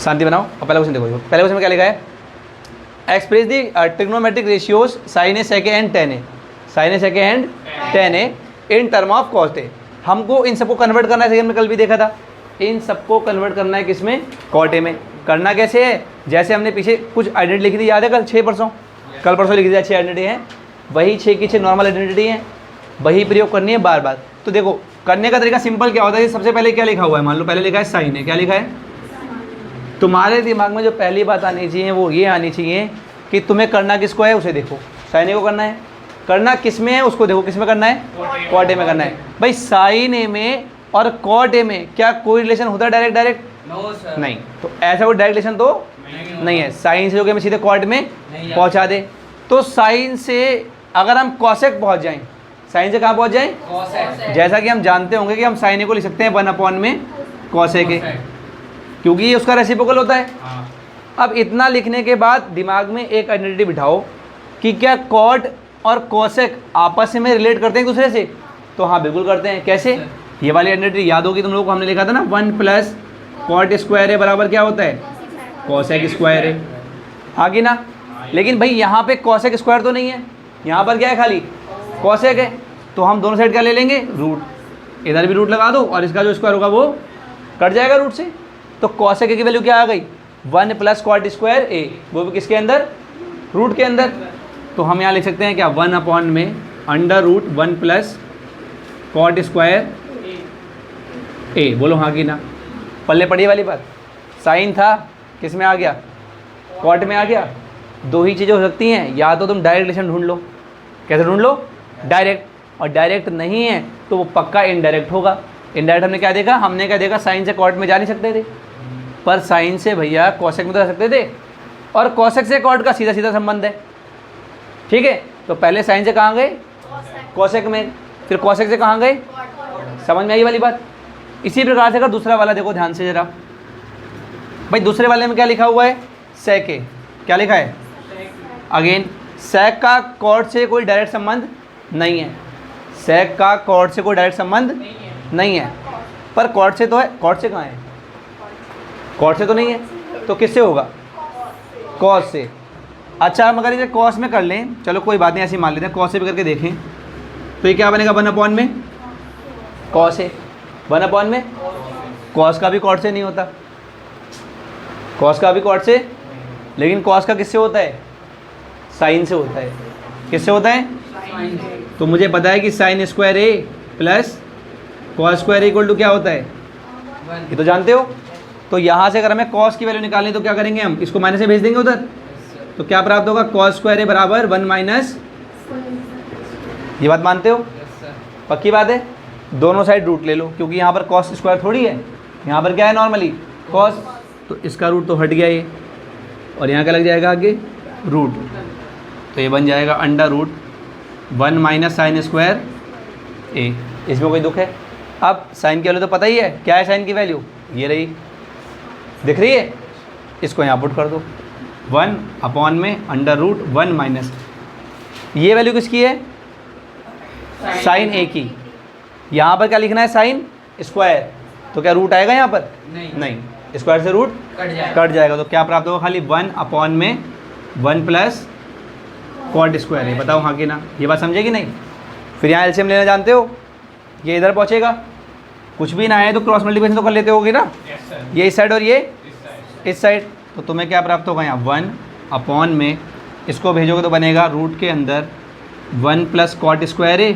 शांति बनाओ। और पहला क्वेश्चन देखो, पहले क्वेश्चन में क्या लिखा है, express the trigonometric ratios sine A sec and tan A, sine A sec and tan A in term of cos A. हमको इन सबको कन्वर्ट करना है, सेकंड में कल भी देखा था, इन सबको कन्वर्ट करना है किसमें, कॉट ए में। करना कैसे है, जैसे हमने पीछे कुछ आइडेंटिटी लिखी थी, याद है कल 6 परसों, कल परसों लिखी थी 6 आइडेंटिटी हैं, वही 6 की 6 नॉर्मल आइडेंटिटी हैं, वही प्रयोग करनी है बार बार। तो देखो करने का तरीका सिंपल क्या होता है, सबसे पहले क्या लिखा हुआ है, मान लो पहले लिखा है साइन है, क्या लिखा है, तुम्हारे दिमाग में जो पहली बात आनी चाहिए वो ये आनी चाहिए कि तुम्हें करना किसको है, उसे देखो, साइन ए को करना है, करना किस में है उसको देखो, किस में करना है, कॉट ए में करना है। भाई साइन ए में और कॉट ए में क्या कोई रिलेशन होता है डायरेक्ट डायरेक्ट? नो सर, नहीं। तो ऐसा कोई डायरेक्ट रिलेशन तो नहीं है। साइन से जो कि हमें सीधे कॉट में पहुंचा दे, तो साइन से अगर हम कॉसेक पहुंच जाएं, साइन से कहाँ पहुंच जाएं, जैसा कि हम जानते होंगे कि हम साइन ए को लिख सकते हैं 1 में कॉसेक ए, क्योंकि ये उसका रेसिप्रोकल होता है। अब इतना लिखने के बाद दिमाग में एक आइडेंटिटी बिठाओ कि क्या कॉट और कॉसेक आपस में रिलेट करते हैं एक दूसरे से, तो हाँ बिल्कुल करते हैं। कैसे, ये वाली आइडेंटिटी याद होगी तुम लोगों को, हमने लिखा था ना 1 प्लस कॉट स्क्वायर ए बराबर क्या होता है, कॉसेक स्क्वायर ए, आगे ना। लेकिन भाई यहाँ पे कॉसेक स्क्वायर तो नहीं है, यहाँ पर क्या है, खाली कॉसेक है, तो हम दोनों साइड क्या ले लेंगे, रूट, इधर भी रूट लगा दो और इसका जो स्क्वायर होगा वो कट जाएगा रूट से। तो कॉसेक ए की वैल्यू क्या आ गई, 1 प्लस कॉट स्क्वायर ए, वो भी किसके अंदर, रूट के अंदर। तो हम यहाँ लिख सकते हैं क्या, 1 में under root 1 plus cot square A, बोलो हाँ कि ना। पल्ले पड़ी वाली बात, साइन था किस में आ गया, कॉट में आ गया। दो ही चीज़ें हो सकती हैं, या तो तुम डायरेक्ट रिलेशन ढूंढ लो, कैसे ढूंढ लो, डायरेक्ट, और डायरेक्ट नहीं है तो वो पक्का इनडायरेक्ट होगा। इनडायरेक्ट हमने क्या देखा, हमने क्या देखा, साइन से कॉट में जा नहीं सकते थे, पर साइन से भैया कॉसेक में तो जा सकते थे, और कॉसेक से कॉट का सीधा सीधा संबंध है, ठीक है। तो पहले साइन से कहाँ गए, कॉसेक में, फिर कॉसेक से कहाँ गए, समझ में आई वाली बात। इसी प्रकार से अगर दूसरा वाला देखो ध्यान से जरा, भाई दूसरे वाले में क्या लिखा हुआ है, सेक ए, क्या लिखा है, अगेन सेक का कॉट से कोई डायरेक्ट संबंध नहीं है, सेक का कॉट से कोई डायरेक्ट संबंध नहीं है, पर कॉट से तो है, कॉट से कहाँ है, कॉट से तो नहीं है, तो किससे होगा, कॉस से। अच्छा हम अगर इसे कॉस में कर लें, चलो कोई बात नहीं, ऐसे मान लेते हैं, कॉस से भी करके देखें, तो ये क्या बनेगा, 1 में कॉस है, 1 में कॉस का भी कॉट से नहीं होता, कॉस का भी कॉट से, लेकिन कॉस का किससे होता है, साइन से होता है। किससे होता है, तो मुझे पता है कि sine square A plus cos square equal to क्या होता है, ये तो जानते हो। तो यहाँ से अगर हमें कॉस की वैल्यू निकालनी तो क्या करेंगे, हम इसको माइनस से भेज देंगे उधर, तो क्या प्राप्त होगा, कॉस स्क्वायर ए बराबर 1 माइनस, ये बात मानते हो, पक्की बात है। दोनों साइड रूट ले लो, क्योंकि यहाँ पर कॉस स्क्वायर थोड़ी है, यहाँ पर क्या है नॉर्मली कॉस, तो इसका रूट तो हट गया ये, और यहाँ क्या लग जाएगा आगे, रूट, तो ये बन जाएगा under root 1 minus sine square A. इसमें कोई दुख है। अब साइन की वैल्यू तो पता ही है, क्या है साइन की वैल्यू, ये रही, दिख रही है, इसको यहाँ पुट कर दो, 1 में अंडर रूट 1 माइनस, ये वैल्यू किसकी है, साइन ए की। यहाँ पर क्या लिखना है, साइन स्क्वायर, तो क्या रूट आएगा यहाँ पर, नहीं, स्क्वायर से रूट कट जाएगा, तो क्या प्राप्त होगा, खाली 1 में 1 प्लस कॉट स्क्वायर है। बताओ हाँ कि ना, ये बात समझेगी नहीं। फिर यहाँ एलसीएम लेना जानते हो, ये इधर पहुँचेगा, कुछ भी ना आए तो क्रॉस मल्टीप्लिकेशन तो कर लेते होगे ना, ये इस साइड और ये इस साइड, तो तुम्हें क्या प्राप्त होगा यहाँ 1 में, इसको भेजोगे तो बनेगा रूट के अंदर 1 प्लस कॉट स्क्वायर ए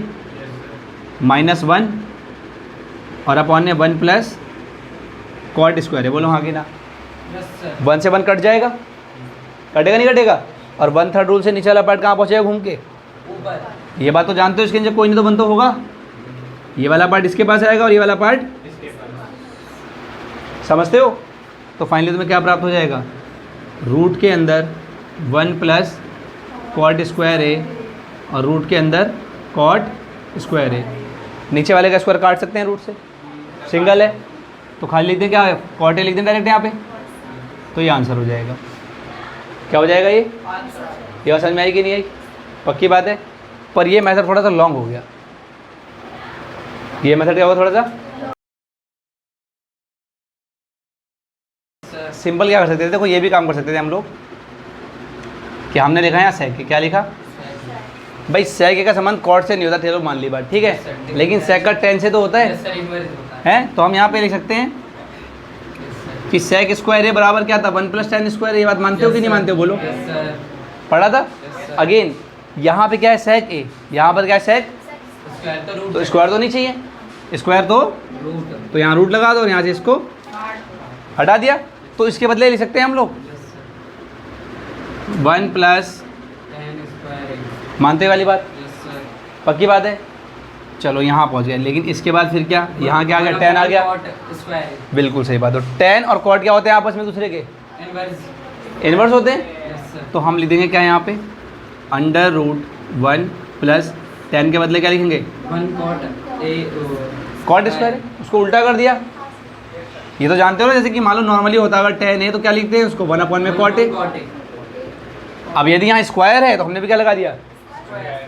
माइनस 1, और अपॉन में 1 प्लस कॉट स्क्वायर है। बोलो हाँ कि ना, 1 से 1 कट जाएगा, कटेगा नहीं कटेगा, और 1/3 रूल से नीचे वाला पार्ट कहाँ पहुँचेगा, घूम के ऊपर। ये बात तो जानते हो, इसके नीचे कोई नहीं तो बन तो होगा, ये वाला पार्ट इसके पास आएगा और ये वाला पार्ट समझते हो। तो फाइनली तुम्हें क्या प्राप्त हो जाएगा, रूट के अंदर 1 प्लस कॉट स्क्वायर ए और रूट के अंदर कॉट स्क्वायर ए। नीचे वाले का स्क्वायर काट सकते हैं रूट से, सिंगल है तो खाली लिख दें, क्या कॉट ए लिख दें डायरेक्ट यहाँ पे, तो ये आंसर हो जाएगा। क्या हो जाएगा ये बात समझ में आई कि नहीं आई, पक्की बात है। पर ये मेथड थोड़ा सा लॉन्ग हो गया, ये मेथड क्या हुआ थोड़ा सा सिंपल क्या कर सकते थे, देखो ये भी काम कर सकते थे हम लोग कि हमने लिखा है यहाँ सेक, क्या लिखा भाई, सेक का संबंध कॉट से नहीं होता, चलो मान ली बात, ठीक है, लेकिन सेक का टेन से तो होता है, तो हम यहाँ पे लिख सकते हैं कि सेक स्क्वायर ए बराबर क्या था, 1 + tan स्क्वायर। ये बात मानते हो कि नहीं मानते हो, बोलो। पढ़ा था। अगेन यहाँ पे क्या है, सेक ए, यहाँ पर क्या है सेक, तो स्क्वायर तो नहीं चाहिए, स्क्वायर तो यहाँ रूट लगा दो और यहाँ से इसको हटा दिया, तो इसके बदले ले सकते हैं हम लोग 1 + मानते वाली बात, पक्की बात है। चलो यहाँ पहुँच गए, लेकिन इसके बाद फिर क्या, यहाँ क्या आ गया, tan आ गया, बिल्कुल सही बात। तो tan और cot क्या होते हैं आपस में दूसरे के, इनवर्स होते हैं। तो हम लिख देंगे क्या यहाँ पे, √1 + tan के बदले क्या लिखेंगे, 1 cot स्क्वायर, उसको उल्टा कर दिया। ये तो जानते हो ना, जैसे कि मान लो नॉर्मली होता है अगर tan है तो क्या लिखते हैं उसको, 1/में cot है। अब यदि यहाँ स्क्वायर है तो हमने भी क्या लगा दिया,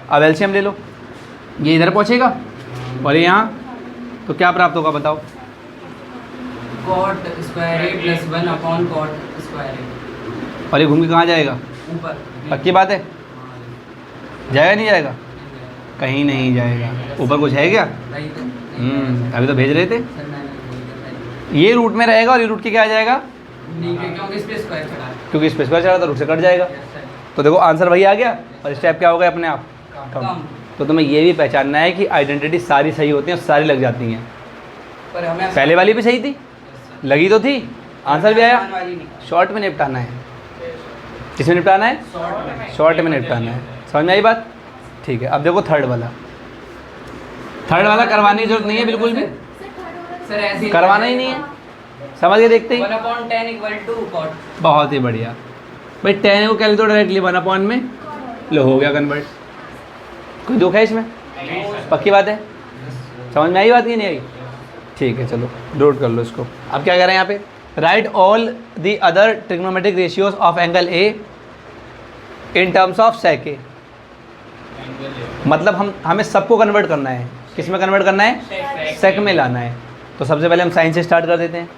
अब एलसीएम ले लो, ये इधर पहुँचेगा और ये यहाँ, तो क्या प्राप्त होगा बताओ, cot स्क्वायर ए + 1/cot स्क्वायर ए, और ये घूम के कहाँ जाएगा, ऊपर। पक्की बात है, जाएगा नहीं जाएगा, कहीं नहीं जाएगा, ऊपर कुछ है क्या, अभी तो भेज रहे थे, ये रूट में रहेगा और ये रूट के क्या आ जाएगा, क्योंकि इस पे स्क्वायर चढ़ा है, क्योंकि इस पे स्क्वायर चढ़ा था, रूट से कट जाएगा। तो देखो आंसर वही आ गया और स्टेप क्या हो गया अपने आप कम। तो तुम्हें ये भी पहचानना है कि आइडेंटिटी सारी सही होती हैं और सारी लग जाती हैं। पर हमें पहले वाली भी सही थी, लगी तो थी, आंसर भी आया। शॉर्ट में निपटाना है, किसमें निपटाना है, शॉर्ट में निपटाना है। समझ में आई बात, ठीक है। अब देखो थर्ड वाला करवाने की जरूरत नहीं है बिल्कुल भी, सर ऐसे करवाना ही नहीं है, समझ के देखते ही, 1/10 = cot। बहुत ही बढ़िया भाई। tan को क्या लिख दो डायरेक्टली, 1/, में लो हो गया कन्वर्ट, कोई दुख है इसमें, पक्की बात है, समझ में आई बात कि नहीं आई, ठीक है। चलो नोट कर लो इसको। अब क्या कह रहे हैं यहाँ पे, write all the other trigonometric ratios of angle A in terms of sec A. मतलब हमें सबको कन्वर्ट करना है, किस में कन्वर्ट करना है, सेक में लाना है। तो सबसे पहले हम साइन से स्टार्ट कर देते हैं,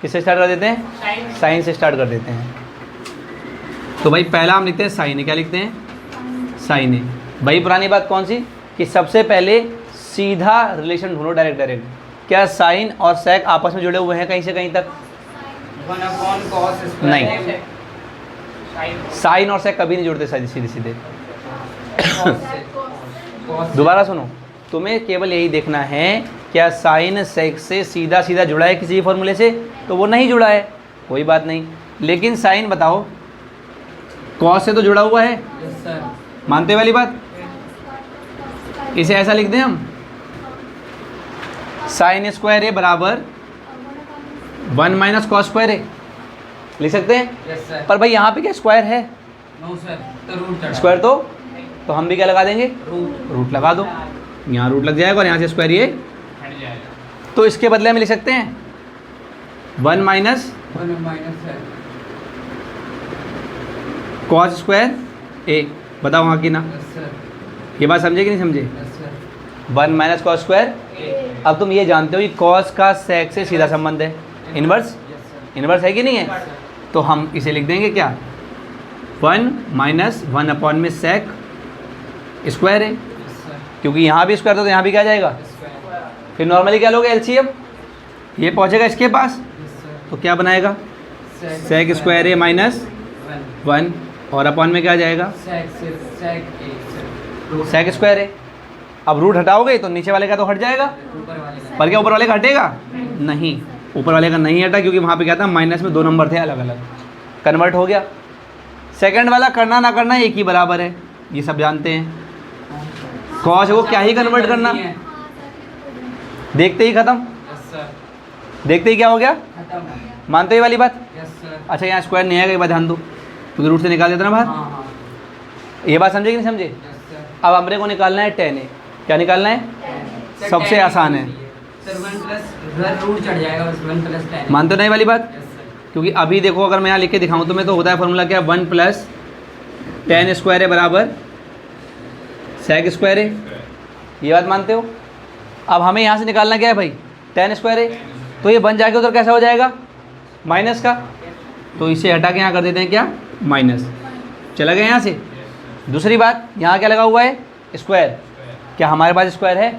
किससे स्टार्ट कर देते हैं, साइन से स्टार्ट कर देते हैं। तो भाई पहला हम लिखते हैं साइन ए, क्या लिखते हैं, साइन ए। भाई पुरानी बात कौन सी, कि सबसे पहले सीधा रिलेशन ढूंढो, डायरेक्ट। क्या साइन और सेक आपस में जुड़े हुए हैं कहीं से कहीं तक, 1/cos स्क्वायर नहीं, साइन और सेक कभी नहीं जुड़ते सीधे सीधे। दोबारा सुनो, तुम्हें केवल यही देखना है क्या साइन सेक से सीधा सीधा जुड़ा है किसी फॉर्मूले से, तो वो नहीं जुड़ा है, कोई बात नहीं। लेकिन साइन बताओ कॉस से तो जुड़ा हुआ है, मानते वाली बात। इसे ऐसा लिख दें हम, साइन स्क्वायर ए बराबर 1 - cos स्क्वायर ए, लिख सकते हैं। पर भाई यहाँ पे क्या स्क्वायर है, नो सर, तो रूट चढ़ा, स्क्वायर तो हम भी क्या लगा देंगे, रूट लगा दो, यहाँ रूट लग जाएगा और यहाँ से स्क्वायर ये हट जाएगा, तो इसके बदले में लिख सकते हैं 1 - cos स्क्वायर ए। बताओ हाँ कि ना, ये बात समझे कि नहीं समझे, 1 - cos स्क्वायर। अब तुम ये जानते हो कि cos का sec से सीधा संबंध है, इन्वर्स है कि नहीं है, तो हम इसे लिख देंगे क्या, 1 - 1/, में sec स्क्वायर है, क्योंकि यहाँ भी स्क्वायर था तो यहाँ भी क्या जाएगा, फिर नॉर्मली क्या लोगे एलसीएम, ये पहुँचेगा इसके पास, तो क्या बनाएगा, sec स्क्वायर ए -1, और अपॉन में क्या जाएगा, sec स्क्वायर है। अब रूट हटाओगे तो नीचे वाले का तो हट जाएगा, पर क्या ऊपर वाले का हटेगा, नहीं, ऊपर वाले का नहीं हटा, क्योंकि वहाँ पे क्या था, माइनस में 2 नंबर थे अलग अलग, कन्वर्ट हो गया। सेकंड वाला करना ना करना एक ही बराबर है, ये सब जानते हैं। कॉस वो क्या ही कन्वर्ट करना, देखते ही ख़त्म, देखते ही क्या हो गया, मानते ही वाली बात। अच्छा यहाँ स्क्वायर नहीं आएगा, एक बार ध्यान दो, क्योंकि रूट से निकाल देते ना बाहर, ये बात समझे कि नहीं समझे। अब हमरे को निकालना है tan ए, क्या निकालना है, सबसे आसान है, रूट चढ़ जाएगा बस, 1 + tan। मानते नहीं वाली बात, क्योंकि अभी देखो अगर मैं यहाँ लिख के दिखाऊँ तुम्हें तो होता है फॉर्मूला क्या, 1 + tan स्क्वायर ए बराबर sec स्क्वायर ए, ये बात मानते हो। अब हमें यहाँ से निकालना क्या है भाई, tan स्क्वायर ए, तो ये बन जाएगा उधर कैसा हो जाएगा, माइनस का, तो इसे हटा के यहाँ कर देते हैं क्या, माइनस, चला गया यहाँ से। दूसरी बात, यहाँ क्या लगा हुआ है, स्क्वायर। क्या हमारे पास स्क्वायर है,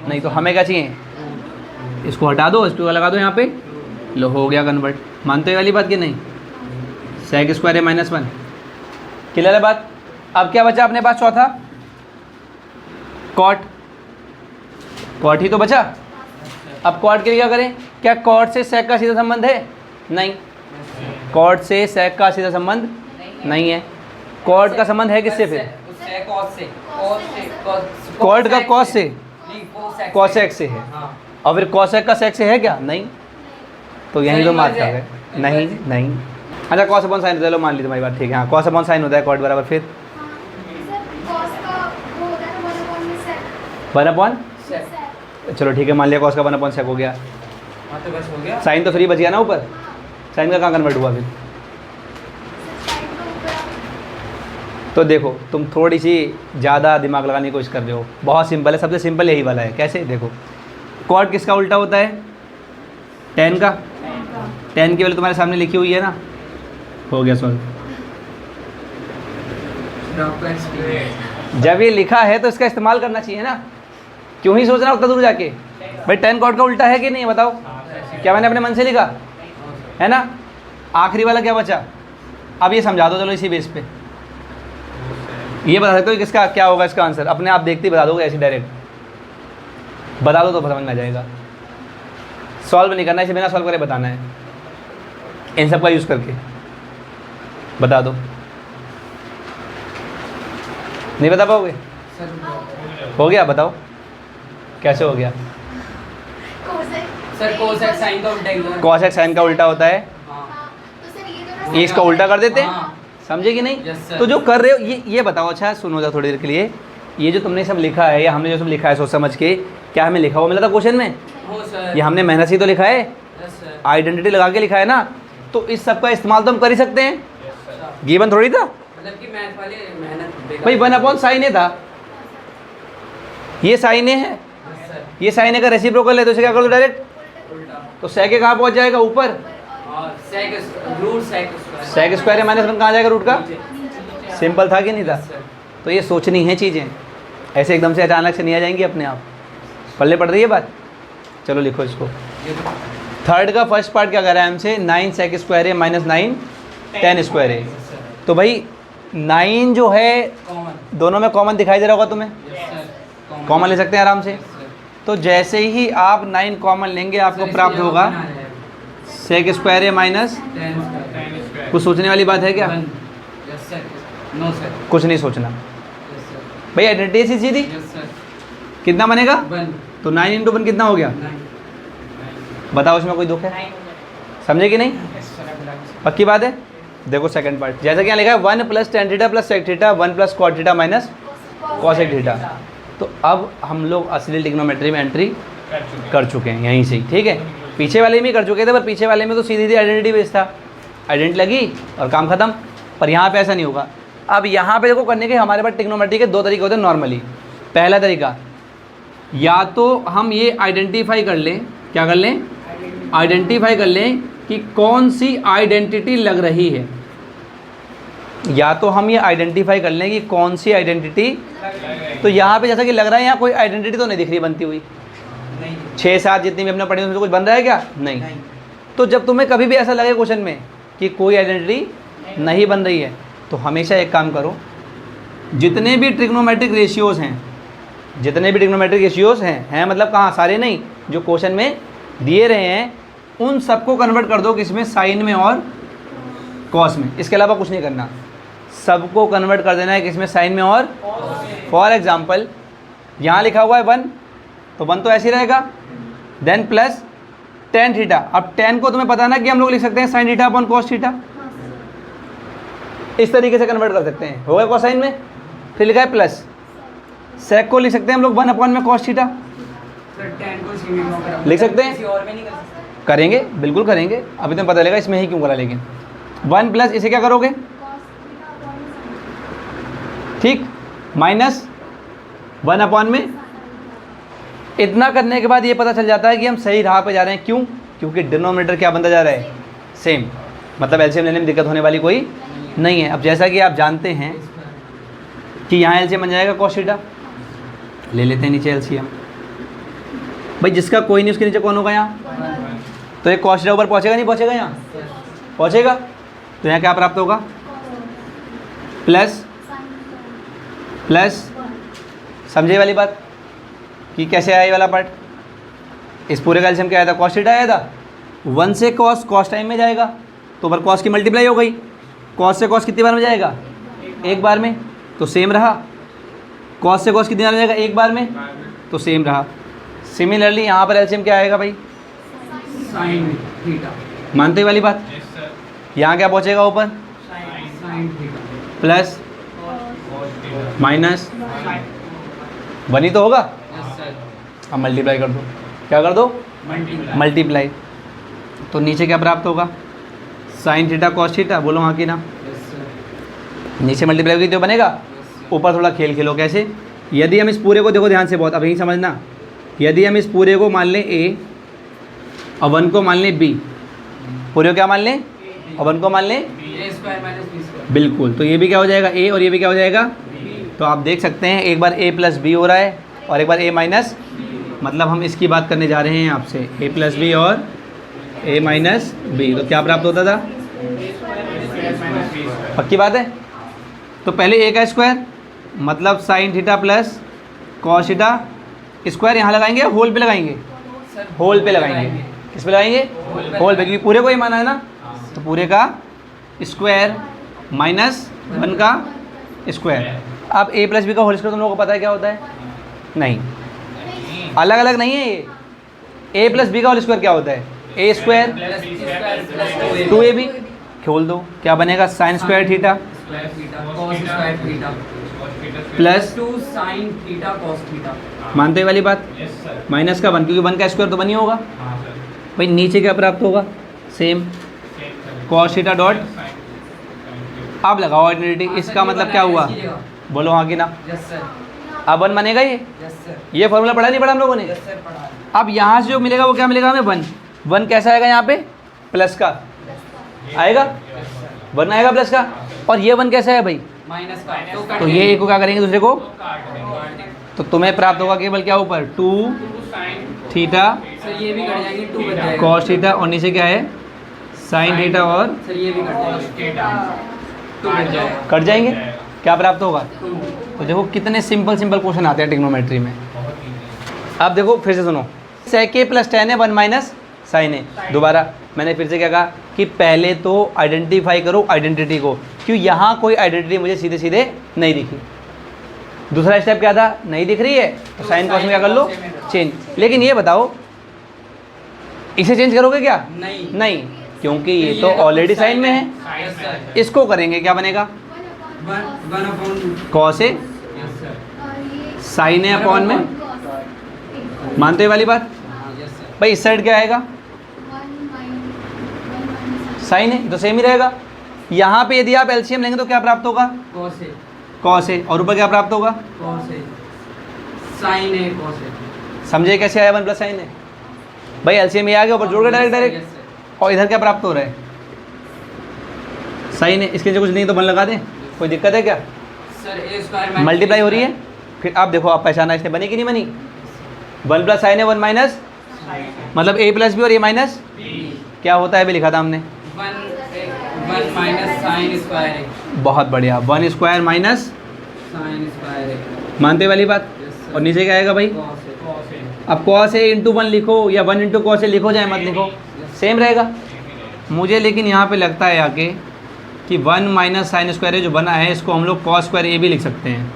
नहीं, तो हमें क्या चाहिए, इसको हटा दो, इसको लगा दो यहाँ पे, लो हो गया कन्वर्ट। मानते हो वाली बात कि नहीं, सेक स्क्वायर है -1, क्लियर है बात। अब क्या बचा अपने पास चौथा, कॉट, कॉट ही तो बचा। अब कॉट के लिए क्या करें, क्या कॉट से सेक का सीधा संबंध है, नहीं, कॉट से सेक का सीधा संबंध नहीं है। कॉट का संबंध है किससे फिर, कॉट का कॉस से, कॉसेक से है, और फिर कॉसेक का सेक से है क्या, नहीं, तो यहीं तो मार्क कर गए, नहीं नहीं। अच्छा कॉस अपॉन साइन, चलो मान ली तुम्हारी बात ठीक है, हाँ कॉस अपॉन साइन होता है कॉट बराबर, फिर 1/, चलो ठीक है मान लिया, कॉस का 1/, सेक हो गया, तो बस हो गया। साइन तो फ्री बच गया ना ऊपर, साइन का कहाँ कन्वर्ट हुआ फिर। तो देखो तुम थोड़ी सी ज़्यादा दिमाग लगाने की कोशिश कर रहे हो, बहुत सिंपल है, सबसे सिंपल यही वाला है। कैसे, देखो कॉट किसका उल्टा होता है, tan का, tan की वैल्यू तुम्हारे सामने लिखी हुई है ना, हो गया सॉल्व। जब ये लिखा है तो इसका इस्तेमाल करना चाहिए ना, क्यों ही सोचना उतना दूर जाके, भाई tan कॉट का उल्टा है कि नहीं बताओ, क्या मैंने अपने मन से लिखा है ना। आखिरी वाला क्या बचा, अब ये समझा दो चलो इसी बेस पे, ये बता सकते हो किसका क्या होगा इसका आंसर, अपने आप देखते ही बता दोगे ऐसे डायरेक्ट, बता दो तो समझ में आ जाएगा। सॉल्व नहीं करना, इसे बिना सॉल्व करे बताना है, इन सब का यूज़ करके बता दो। नहीं बता पाओगे, हो गया, बताओ कैसे हो गया। सर कोसेक साइन का उल्टा ही कॉसेक साइन का उल्टा होता है, ये इसका उल्टा कर देते हैं, हाँ। समझे कि नहीं। Yes, sir. तो जो कर रहे हो ये बताओ, अच्छा सुनो जा थोड़ी देर के लिए, ये जो तुमने सब लिखा है या हमने जो सब लिखा है सोच समझ के, क्या हमें लिखा हुआ मिला था क्वेश्चन में, हो सर। ये हमने मेहनत से तो लिखा है, यस सर। आइडेंटिटी लगा के लिखा है ना, तो इस सब का इस्तेमाल तो हम कर ही सकते हैं, गिवन थोड़ी था मतलब कि मैथ वाले मेहनत भाई। 1/, साइन ए था, ये साइन ए है, यस सर। ये साइन ए का रेसिप्रोकल है, तो इसे क्या कर दो डायरेक्ट, उल्टा तो सेक ए कहाँ पहुँच जाएगा, ऊपर, और सेक रूट सेक सेक स्क्वायर है -1 कहाँ जाएगा, रूट का। सिंपल था कि नहीं था। Yes sir. तो ये सोचनी है चीज़ें, ऐसे एकदम से अचानक से नहीं आ जाएंगी अपने आप, पल्ले पड़ रही है बात। चलो लिखो इसको, थर्ड का फर्स्ट पार्ट क्या कर रहा है हमसे, 9 सेक स्क्वायर है -9 tan स्क्वायर है। तो भाई 9 जो है कॉमन, दोनों में कॉमन दिखाई दे रहा होगा तुम्हें, यस सर। कॉमन ले सकते हैं आराम से। Yes sir. तो जैसे ही आप 9 कॉमन लेंगे आपको सर, प्राप्त इसलिए होगा वन आ जाएगा। सेक स्क्वायर है माइनस, 10 स्क्वायर। कुछ सोचने वाली बात है क्या, one. Yes sir. No sir. कुछ नहीं सोचना यस सर। भाई, आइडेंटिटी सी सीधी, यस सर। कितना बनेगा, 1 तो 9 × 1 कितना हो गया, 9। बताओ इसमें कोई दुख है, समझे कि नहीं, पक्की बात है। देखो सेकंड पार्ट, जैसा कि यहाँ लिखा है 1 + tan theta + sec theta 1 + cot theta minus cosec theta. तो अब हम लोग असली ट्रिग्नोमेट्री में एंट्री कर चुके हैं यहीं से ही, ठीक है। पीछे वाले में कर चुके थे, पर पीछे वाले में तो सीधी आइडेंटिटी बेस था, आइडेंटिटी लगी और काम खत्म। पर यहाँ पे ऐसा नहीं होगा। अब यहाँ पे देखो करने के हमारे पास ट्रिग्नोमेट्री के 2 तरीके होते हैं नॉर्मली। पहला तरीका, या तो हम ये आइडेंटिफाई कर लें, क्या कर लें, आइडेंटिफाई कर लें कि कौन सी आइडेंटिटी लग रही है, या तो हम ये आइडेंटिफाई कर लें कि कौन सी आइडेंटिटी। तो यहाँ पे जैसा कि लग रहा है यहाँ कोई आइडेंटिटी तो नहीं दिख रही बनती हुई, 6-7 जितनी भी हमने पढ़ी उनमें कुछ बन रहा है क्या, नहीं। तो जब तुम्हें कभी भी ऐसा लगे क्वेश्चन में कि कोई आइडेंटिटी नहीं बन रही है, तो हमेशा एक काम करो, जितने भी ट्रिग्नोमेट्रिक रेशियोज़ हैं, जितने भी ट्रिग्नोमेट्रिक रेशियोज़ हैं मतलब कहाँ, सारे नहीं, जो क्वेश्चन में दिए रहे हैं उन सबको कन्वर्ट कर दो किसमें, साइन में और कॉस में। इसके अलावा कुछ नहीं करना, सबको कन्वर्ट कर देना है किसमें, साइन में और। फॉर एग्जाम्पल यहाँ लिखा हुआ है 1, तो 1 तो ऐसे ही रहेगा, देन प्लस tan थीटा। अब tan को तुम्हें पता ना कि हम लोग लिख सकते हैं sin theta upon cos theta, इस तरीके से कन्वर्ट कर सकते हैं, हो गया कोसाइन में। फिर लिखा है प्लस, sec को लिख सकते हैं हम लोग 1 अपॉन में cos थीटा, सर 10 को इसी में करा, लिख सकते हैं? किसी और में नहीं कर सकते। करेंगे, बिल्कुल करेंगे, अभी तुम्हें पता लगेगा इसमें ही क्यों करा। लेकिन 1 प्लस इसे क्या करोगे, ठीक, माइनस 1 अपॉन में। इतना करने के बाद ये पता चल जाता है कि हम सही राह पे जा रहे हैं। क्यों, क्योंकि डिनोमिनेटर क्या बनता जा रहा है, सेम। मतलब एलसीएम लेने में दिक्कत होने वाली कोई नहीं है। अब जैसा कि आप जानते हैं कि यहाँ एलसीएम बन जाएगा cos थीटा, ले लेते हैं नीचे एलसीएम। भाई जिसका कोई नहीं उसके नीचे कौन होगा यहाँ, तो ये cos थीटा ऊपर पहुँचेगा नहीं पहुँचेगा, यहाँ पहुँचेगा, तो यहाँ क्या प्राप्त होगा, प्लस प्लस। समझे वाली बात कि कैसे आया ये वाला पार्ट, इस पूरे का एलसीएम क्या आया था, cos थीटा आया था, 1 से cos टाइम में जाएगा तो ऊपर cos की मल्टीप्लाई हो गई, cos से cos कितनी बार में जाएगा, एक बार में, तो सेम रहा। cos से cos कितनी बार में जाएगा, एक बार में, तो सेम रहा। सिमिलरली यहाँ पर एलसीएम क्या आएगा भाई, sin थीटा। मानते वाली बात, यहाँ क्या पहुँचेगा ऊपर, sin थीटा प्लस माइनस 1 ही तो होगा। यस सर, अब मल्टीप्लाई कर दो, क्या कर दो, मल्टीप्लाई मल्टीप्लाई, तो नीचे क्या प्राप्त होगा, साइन थीटा cos थीटा, बोलो हाँ कि ना, यस सर, नीचे मल्टीप्लाई होगी तो बनेगा, ऊपर थोड़ा खेल खेलो कैसे। यदि हम इस पूरे को देखो ध्यान से बहुत, अब यही समझना, यदि हम इस पूरे को मान लें a और 1 को मान लें b, पूरे को क्या मान लें और 1 को मान लें, a square minus b square, बिल्कुल, तो ये भी क्या हो जाएगा a और ये भी क्या हो जाएगा, तो आप देख सकते हैं एक बार a प्लस बी हो रहा है और एक बार a माइनस, मतलब हम इसकी बात करने जा रहे हैं आपसे, a प्लस बी और a माइनस बी, तो क्या प्राप्त होता था, पक्की बात है। तो पहले a का स्क्वायर मतलब sine theta plus cos theta square, यहाँ लगाएंगे होल पे लगाएंगे, होल पे लगाएंगे, किस पे लगाएंगे, होल पे, क्योंकि पूरे को ही माना है ना, तो पूरे का स्क्वायर माइनस 1 का स्क्वायर। अब a प्लस बी का होल स्क्वायर तुम लोगों को पता है क्या होता है, नहीं, अलग अलग नहीं है ये, a प्लस बी का होल स्क्वायर क्या होता है, a square plus b square plus 2ab, खोल दो क्या बनेगा, sine square theta square theta cos square theta plus 2 sin theta cos theta. मानते वाली बात, माइनस का 1, क्योंकि 1 का स्क्वायर तो 1 ही होगा। भाई नीचे क्या प्राप्त होगा, सेम cos थीटा डॉट, अब लगाओ आइडेंटिटी, इसका मतलब क्या हुआ, बोलो हाँ कि ना, यस सर, अब 1 बनेगा ये, यस सर, ये फॉर्मूला पढ़ा नहीं पढ़ा हम लोगों ने। यस सर पढ़ा है। अब यहाँ से जो मिलेगा वो क्या मिलेगा हमें, 1 कैसा आएगा यहाँ पे, प्लस का आएगा, 1 आएगा प्लस का, और ये 1 कैसा है भाई, माइनस का, तो ये एक को क्या करेंगे दूसरे को, तो तुम्हें प्राप्त होगा केवल क्या ऊपर 2 थीटा सर ये भी कट जाएंगे, 2 बच जाएगा cos थीटा, और नीचे क्या है साइन थीटा, और सर ये भी कट जाएगा, 2 बच जाएगा, कट जाएंगे, क्या प्राप्त होगा। 2। तो देखो कितने सिंपल क्वेश्चन आते हैं ट्रिग्नोमेट्री में। अब देखो फिर से सुनो, sec a प्लस tan है 1 माइनस साइन है। दोबारा मैंने फिर से क्या कहा कि पहले तो आइडेंटिफाई करो आइडेंटिटी को, क्यों यहाँ कोई आइडेंटिटी मुझे सीधे सीधे नहीं दिखी। दूसरा स्टेप क्या था, नहीं दिख रही है तो साइन कॉस में क्या कर लो, चेंज। लेकिन ये बताओ इसे चेंज करोगे क्या, नहीं, नहीं, क्योंकि ये तो ऑलरेडी साइन में है। यस सर, इसको करेंगे क्या बनेगा, 1/2, cos A yes sir, sign A upon में, मानते हो वाली बात। यस सर, भाई इस साइड क्या आएगा, साइन है तो सेम ही रहेगा। यहाँ पे यदि आप एलसीएम लेंगे तो क्या प्राप्त होगा, cos है, कॉस है, और ऊपर क्या प्राप्त होगा, cos है, sin है, cos है, समझे कैसे आया 1 प्लस साइन है। भाई एलसीएम ये आ गया, ऊपर जोड़ के डायरेक्ट, यस सर, और इधर क्या प्राप्त हो रहा है, साइन है। इसके लिए कुछ नहीं तो 1 लगा दें, कोई दिक्कत है क्या, sir a square minus multiply हो रही है। फिर आप देखो, आप पहचाना इसने बनी कि नहीं बनी, 1 प्लस साइन है 1 माइनस, मतलब a प्लस बी और a माइनस क्या होता है अभी लिखा था हमने, 1 माइनस sin स्क्वायर है, बहुत बढ़िया, 1 स्क्वायर माइनस sin स्क्वायर है, मानते वाली बात। यस सर, और नीचे क्या आएगा भाई, cos है, अब cos a इंटू 1 लिखो या 1 इंटू cos a लिखो, चाहे मत लिखो, सेम रहेगा। मुझे लेकिन यहाँ पे लगता है आके कि 1 माइनस साइन स्क्वायर है जो बना है, इसको हम लोग cos स्क्वायर a भी लिख सकते हैं।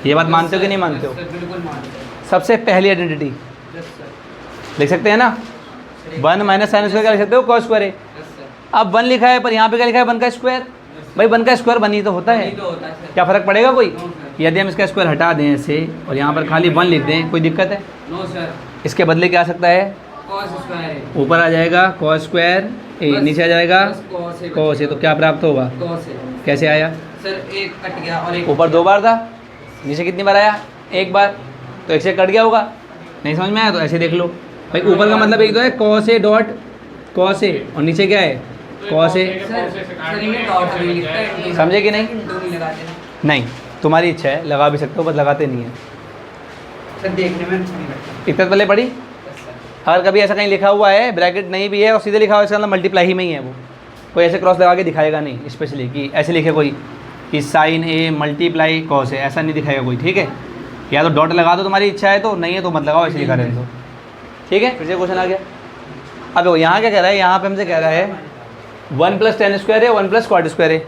ये बात मानते हो कि नहीं मानते हो, यस सर, बिल्कुल मानते हैं, सबसे पहली आइडेंटिटी यस सर, लिख सकते हैं ना, 1 माइनस साइन स्क्वायर क्या लिख सकते हो, cos square a। Yes sir, अब 1 लिखा है पर यहाँ पे क्या लिखा है, 1 का स्क्वायर। भाई 1 का स्क्वायर 1 ही तो होता है, यही तो होता है सर, क्या फ़र्क पड़ेगा कोई। नो सर, यदि हम इसका स्क्वायर हटा दें ऐसे और यहाँ पर खाली 1 लिख दें, कोई दिक्कत है। नो सर, इसके बदले क्या आ सकता है, cos स्क्वायर है, ऊपर आ जाएगा cos स्क्वायर a, नीचे आ जाएगा cos है, cos a, तो क्या प्राप्त होगा, cos है, कैसे आया, सर एक कट गया और एक ऊपर 2 बार था, नीचे कितनी बार आया, 1 बार, तो 1 से कट गया होगा। नहीं समझ में आया तो ऐसे देख लो। भाई ऊपर का मतलब एक तो है cos a dot cos a, और नीचे क्या है कॉस ए, सर इन्हें डॉट भी लिखता है, समझे कि नहीं? इंटू नहीं लगाते हैं। नहीं तुम्हारी इच्छा है, लगा भी सकते हो, बस लगाते नहीं है। सर देखने में अच्छा नहीं लगता। इतना पहले पढ़ी। Yes sir. अगर कभी ऐसा कहीं लिखा हुआ है, ब्रैकेट नहीं भी है और सीधे लिखा हुआ है, इसका मतलब मल्टीप्लाई ही में ही है, वो कोई ऐसे क्रॉस लगा के दिखाएगा नहीं, स्पेशली कि ऐसे लिखे कोई कि साइन ए मल्टीप्लाई कॉस है, ऐसा नहीं दिखाएगा कोई, ठीक है। या तो डॉट लगा दो, तुम्हारी इच्छा है तो, नहीं है तो मत लगाओ, ऐसे लिखा रहने दो, ठीक है। फिर से क्वेश्चन आ गया। अब देखो यहाँ क्या कह रहा है, यहाँ पे हमसे कह रहा है 1 + tan² है, 1 + cot² है।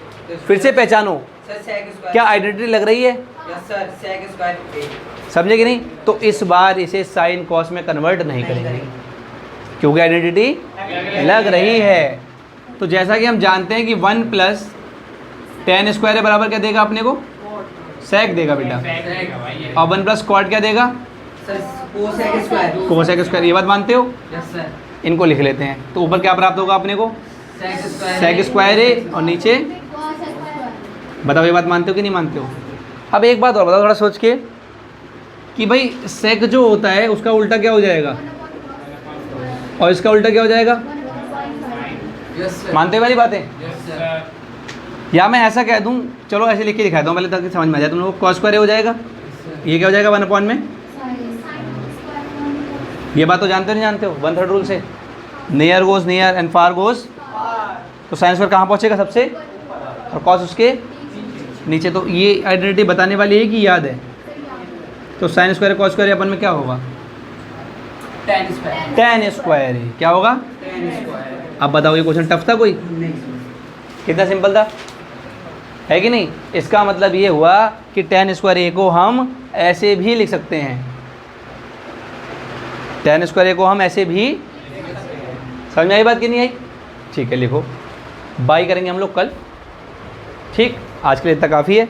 फिर से पहचानो, सर sec स्क्वायर। क्या आइडेंटिटी लग रही है, यस सर sec स्क्वायर ए। समझे कि नहीं? तो इस बार इसे साइन कॉस में कन्वर्ट नहीं करेंगे क्योंकि आइडेंटिटी लग रही है। तो जैसा कि हम जानते हैं कि 1 + tan² है बराबर क्या देगा अपने को, sec देगा बेटा, और 1 + cot क्या देगा, सर cosec स्क्वायर। cosec²। ये बात मानते हो? Yes sir. इनको लिख लेते हैं। तो ऊपर क्या प्राप्त होगा अपने को, sec sec² है, और नीचे बताओ, ये बात मानते हो कि नहीं मानते हो? अब एक बात और बताओ थोड़ा सोच के कि भाई sec जो होता है उसका उल्टा क्या हो जाएगा, और इसका उल्टा क्या हो जाएगा, यस सर। मानते वाली बातें। Yes sir. या मैं ऐसा कह दूं, चलो ऐसे लिख के दिखाता हूँ पहले ताकि समझ में आ जाए तुम लोग को। cos² हो जाएगा, ये क्या हो जाएगा 1 में, ये बात तो जानते हो नहीं जानते हो, 1/3 रूल से, near goes near and far goes, तो साइन² कहाँ पहुँचेगा सबसे, और कॉस उसके नीचे। तो ये आइडेंटिटी बताने वाली है कि याद है। तो sin² cos² अपन में क्या होगा, tan स्क्वायर। tan²। क्या होगा, tan स्क्वायर। अब बताओ ये क्वेश्चन टफ था कोई, नहीं सर। कितना सिंपल था, है कि नहीं? इसका मतलब ये हुआ कि tan² को हम ऐसे भी लिख सकते हैं, tan² को हम ऐसे भी, समझ में आई बात कि नहीं आई? ठीक है, लिखो। बाय करेंगे हम लोग कल, ठीक। आज के लिए इतना काफ़ी है।